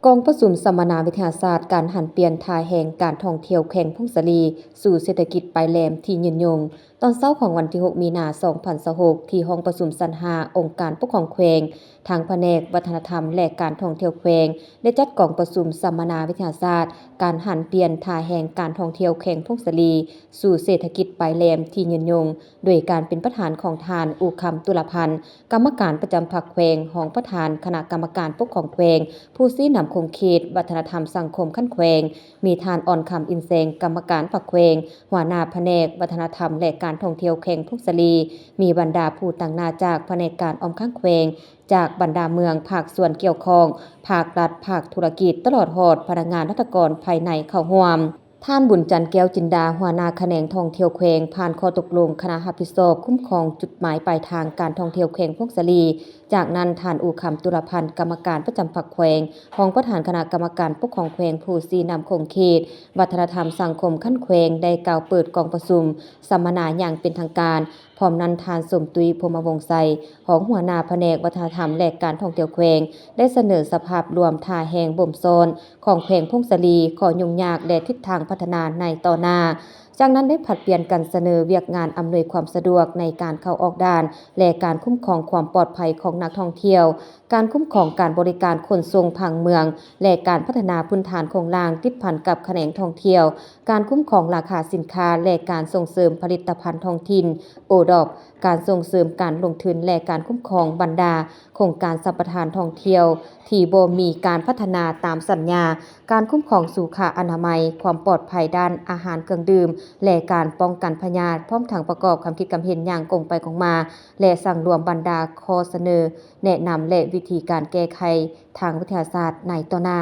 กองประชุมสัมมนาวิทยาศาสตร์การหันเปลี่ยนท่าแห่งการท่องเที่ยวแข่งพงศลีสู่เศรษฐกิจปลายแหลมที่ยืนยงตอนเช้าของวันที่ 6 มีนาคม 2026ที่ห้องประชุมสันหาองค์การปกครองแขวงทางแผนกวัฒนธรรมและการท่องเที่ยวแขวงได้จัดกองประชุมสัมมนาวิทยาศาสตร์การหันเปลี่ยนท่าแห่งการท่องเที่ยวแข่งพงศลีสู่เศรษฐกิจปลายแหลมที่ยืนยงโดยการเป็นประธานของทานอูคำตุลพันธ์กรรมการประจำพรรคแขวงรองประธานคณะกรรมการปกครองแขวงผู้ซี้นำคงเขตวัฒนธรรมสังคมขั้นแขวงมีทานอ่อนคำอินแสงกรรมการพรรคแขวงหัวหน้าแผนกวัฒนธรรมและการท่องเที่ยวแข่งพงศลีมีบรรดาผู้ต่างหน้าจากแผนกการออมข้างแขวงจากบรรดาเมืองภาคส่วนเกี่ยวข้องภาครัฐภาคธุรกิจตลอดหอดพนักงานรัฐกรภายในเข้าร่วมท่านบุญจันทร์แก้วจินดาหัวหน้าแขนงท่องเที่ยวแขวงผ่านข้อตกลงคณะรับผิดชอบคุ้มครองจุดหมายปลายทางการท่องเที่ยวแขวงพงศลีจากนั้นท่านอูคำตุลพันธ์กรรมการประจำพรรคแขวงรองประธานคณะกรรมการปกครองแขวงผู้ซี้นำคงเขตวัฒนธรรมสังคมขั้นแขวงได้กล่าวเปิดกองประชุมสัมมนาอย่างเป็นทางการพร้อมนั้นทานสมตุยพรหมวงศ์ไสของหัวหน้าแผนกวัฒนธรรมและการท่องเที่ยวแขวงได้เสนอสภาพรวมท่าแห่งบ่มโซนของแขวงพงศลีขอยุ่งยากและทิศทางพัฒนาในต่อหน้าจากนั้นได้ผลัดเปลี่ยนกันเสนอเวียกงานอำนวยความสะดวกในการเข้าออกด่านและการคุ้มครองความปลอดภัยของนักท่องเที่ยวการคุ้มครองการบริการขนส่งผังเมืองและการพัฒนาพื้นฐานโครงสร้างติดพันกับแขนงท่องเที่ยวการคุ้มครองราคาสินค้าและการส่งเสริมผลิตภัณฑ์ท้องถิ่นโอดอปการส่งเสริมการลงทุนและการคุ้มครองบรรดาโครงการสัมปทานท่องเที่ยวที่บ่มีการพัฒนาตามสัญญาการคุ้มครองสุขอนามัยความปลอดภัยด้านอาหารเครื่องดื่มและการป้องกันพยาธิพร้อมทั้งประกอบความคิดความเห็นอย่างกงไปกงมาและสั่งรวมบรรดาข้อเสนอแนะนำและวิธีการแก้ไขทางวิทยาศาสตร์ในต่อหน้า